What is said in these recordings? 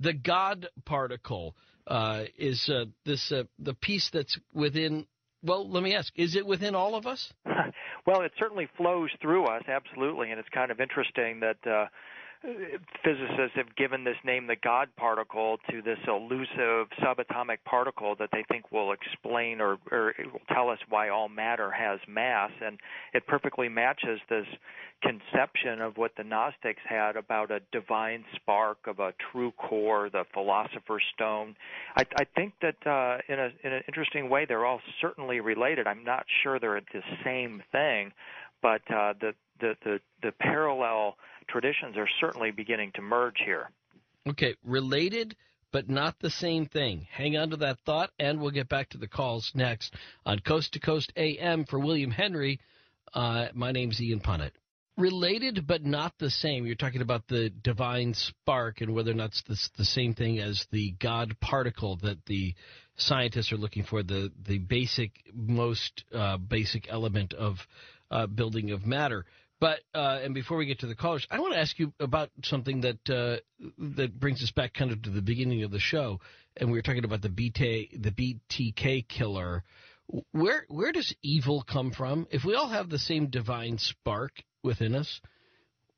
The God particle is the piece that's within. Well, let me ask: is it within all of us? Well, it certainly flows through us, absolutely, and it's kind of interesting that physicists have given this name, the God particle, to this elusive subatomic particle that they think will explain or it will tell us why all matter has mass, and it perfectly matches this conception of what the Gnostics had about a divine spark, of a true core, the philosopher's stone. I think that in an interesting way they're all certainly related. I'm not sure they're the same thing, but the parallel traditions are certainly beginning to merge here. Okay, related but not the same thing. Hang on to that thought, and we'll get back to the calls next on Coast to Coast AM for William Henry. My name's Ian Punnett. Related but not the same. You're talking about the divine spark and whether or not it's the same thing as the God particle that the scientists are looking for, the most basic element of building of matter. But and before we get to the callers, I want to ask you about something that brings us back kind of to the beginning of the show, and we were talking about the BTK killer. Where does evil come from? If we all have the same divine spark within us,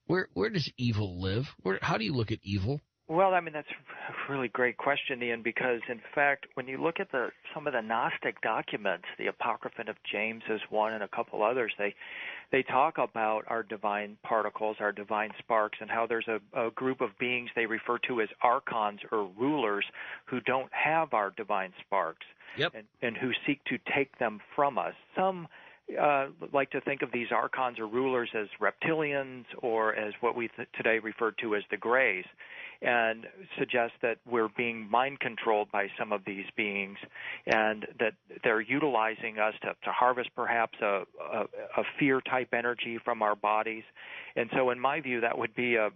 where does evil live? How do you look at evil? Well, I mean, that's a really great question, Ian, because, in fact, when you look at some of the Gnostic documents, the Apocrypha of James is one and a couple others, they talk about our divine particles, our divine sparks, and how there's a group of beings they refer to as archons or rulers who don't have our divine sparks. Yep. And who seek to take them from us. Some like to think of these archons or rulers as reptilians or as what we today refer to as the Greys, and suggest that we're being mind controlled by some of these beings and that they're utilizing us to harvest perhaps a fear-type energy from our bodies. And so in my view, that would be a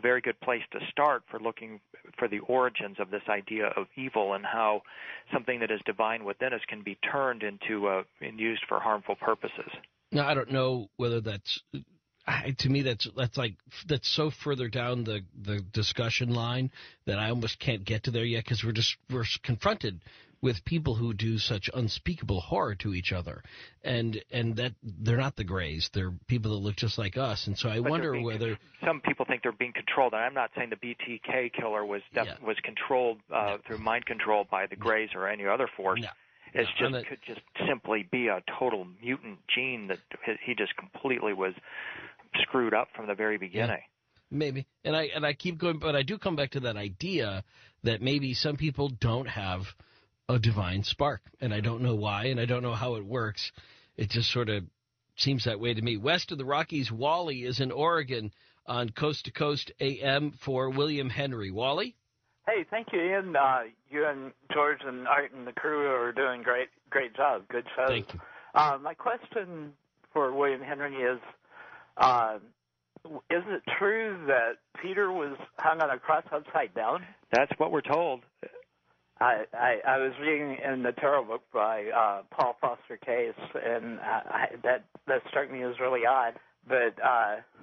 very good place to start for looking for the origins of this idea of evil and how something that is divine within us can be turned into and used for harmful purposes. Now, I don't know whether that's to me that's so further down the discussion line that I almost can't get to there yet, because we're confronted with people who do such unspeakable horror to each other, and that they're not the Greys, they're people that look just like us, and so I wonder whether some people think they're being controlled. And I'm not saying the BTK killer was controlled through mind control by the Greys or any other force. No. Could just simply be a total mutant gene that he just completely was screwed up from the very beginning. Yeah, maybe. And I keep going, but I do come back to that idea that maybe some people don't have a divine spark, and I don't know why, and I don't know how it works. It just sort of seems that way to me. West of the Rockies, Wally is in Oregon on Coast to Coast AM for William Henry. Wally? Hey, thank you, Ian. You and George and Art and the crew are doing great job. Good show. Thank you. My question for William Henry is it true that Peter was hung on a cross upside down? That's what we're told. I was reading in the Tarot book by Paul Foster Case, and that struck me as really odd. But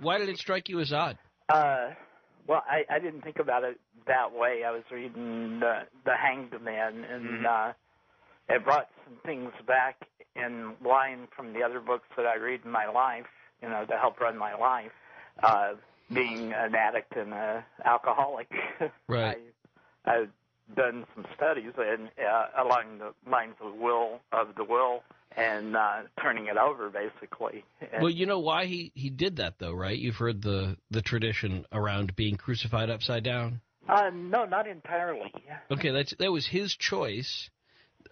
why did it strike you as odd? Well, I didn't think about it that way. I was reading the Hanged Man, and it brought some things back in line from the other books that I read in my life, to help run my life, being an addict and an alcoholic. Right. I've done some studies along the lines of the will and turning it over, basically. Well, you know why he did that, though, right? You've heard the tradition around being crucified upside down? No, not entirely. Okay, that was his choice.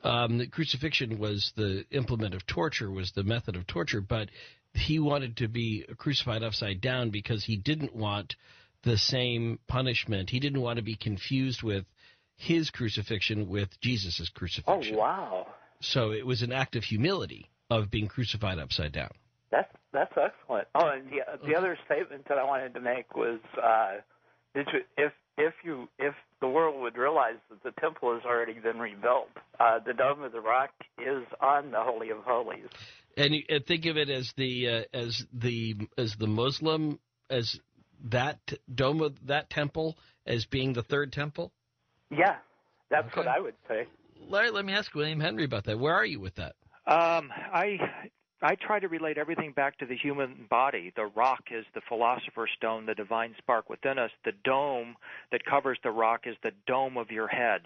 The crucifixion was the implement of torture, was the method of torture, but he wanted to be crucified upside down because he didn't want the same punishment. He didn't want to be confused with his crucifixion with Jesus' crucifixion. Oh, wow. So it was an act of humility of being crucified upside down. That's excellent. Oh, and the other statement that I wanted to make was, if the world would realize that the temple has already been rebuilt, the Dome of the Rock is on the Holy of Holies. And think of it as the Muslim, as that dome of that temple as being the third temple? Yeah, that's Okay. what I would say. Larry, let me ask William Henry about that. Where are you with that? I try to relate everything back to the human body. The rock is the philosopher's stone, the divine spark within us. The dome that covers the rock is the dome of your head.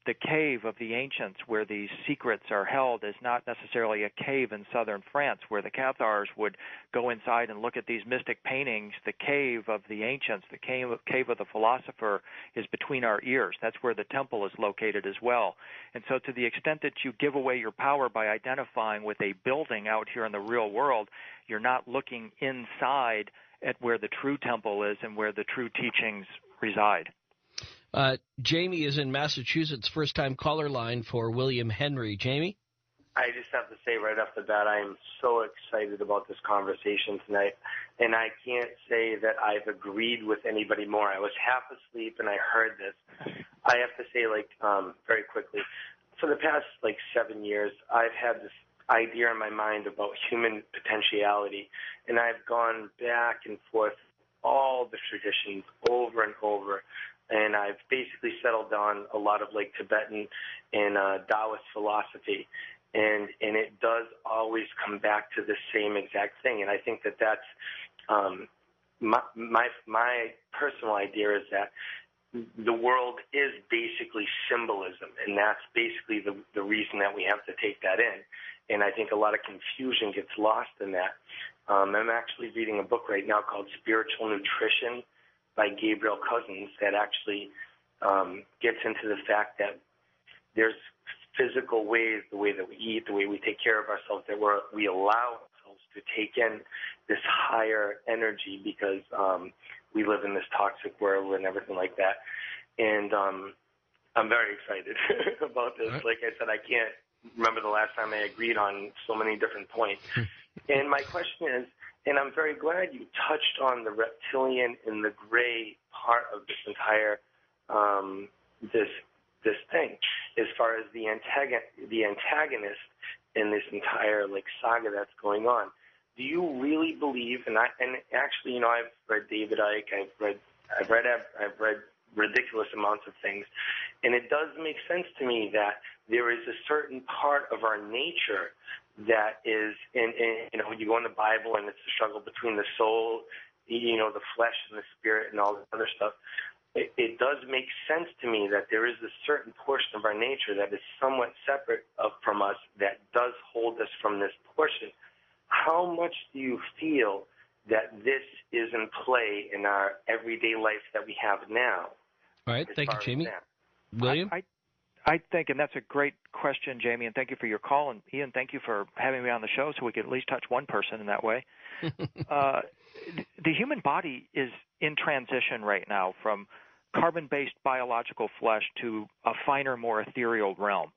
The cave of the ancients where these secrets are held is not necessarily a cave in southern France where the Cathars would go inside and look at these mystic paintings. The cave of the ancients, the cave of the philosopher is between our ears. That's where the temple is located as well. And so to the extent that you give away your power by identifying with a building out here in the real world, you're not looking inside at where the true temple is and where the true teachings reside. Jamie is in Massachusetts, first-time caller line for William Henry. Jamie? I just have to say right off the bat, I am so excited about this conversation tonight, and I can't say that I've agreed with anybody more. I was half asleep, and I heard this. I have to say, very quickly, for the past, 7 years, I've had this idea in my mind about human potentiality, and I've gone back and forth all the traditions over and over. And I've basically settled on a lot of Tibetan and Taoist philosophy, and it does always come back to the same exact thing. And I think that that's my personal idea is that the world is basically symbolism, and that's basically the reason that we have to take that in. And I think a lot of confusion gets lost in that. I'm actually reading a book right now called Spiritual Nutrition by Gabriel Cousins that actually gets into the fact that there's physical ways, the way that we eat, the way we take care of ourselves, that we allow ourselves to take in this higher energy because we live in this toxic world and everything like that. And I'm very excited about this. Right. Like I said, I can't remember the last time I agreed on so many different points. And my question is, and I'm very glad you touched on the reptilian and the gray part of this entire this thing, as far as the antagonist in this entire saga that's going on. Do you really believe? And actually, I've read David Icke. I've read ridiculous amounts of things, and it does make sense to me that there is a certain part of our nature that is, when you go in the Bible and it's the struggle between the soul, the flesh and the spirit and all this other stuff, it does make sense to me that there is a certain portion of our nature that is somewhat separate from us that does hold us from this portion. How much do you feel that this is in play in our everyday life that we have now? All right, thank you, Jamie. William? I think, and that's a great question, Jamie, and thank you for your call. And Ian, thank you for having me on the show so we could at least touch one person in that way. The human body is in transition right now from carbon-based biological flesh to a finer, more ethereal realm.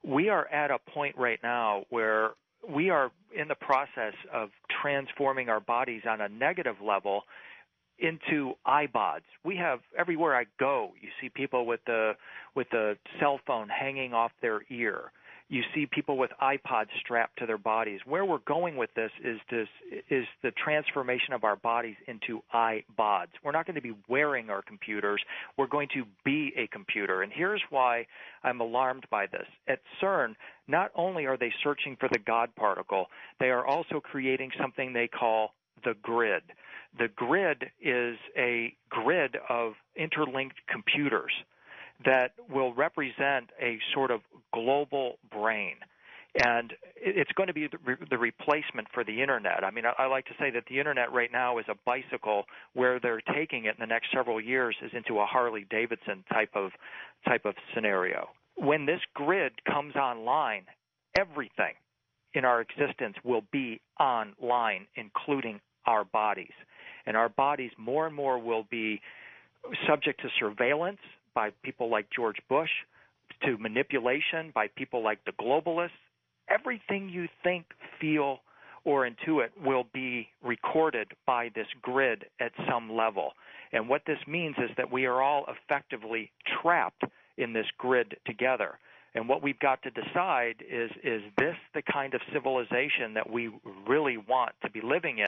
We are at a point right now where we are in the process of transforming our bodies on a negative level into iBods. We have, everywhere I go, you see people with the cell phone hanging off their ear. You see people with iPods strapped to their bodies. Where we're going with this is the transformation of our bodies into iBods. We're not going to be wearing our computers. We're going to be a computer. And here's why I'm alarmed by this. At CERN, not only are they searching for the God particle, they are also creating something they call the grid. The grid is a grid of interlinked computers that will represent a sort of global brain. And it's going to be the replacement for the Internet. I mean, I like to say that the Internet right now is a bicycle. Where they're taking it in the next several years is into a Harley-Davidson type of scenario. When this grid comes online, everything in our existence will be online, including our bodies. And our bodies more and more will be subject to surveillance by people like George Bush, to manipulation by people like the globalists. Everything you think, feel, or intuit will be recorded by this grid at some level. And what this means is that we are all effectively trapped in this grid together. And what we've got to decide is this the kind of civilization that we really want to be living in?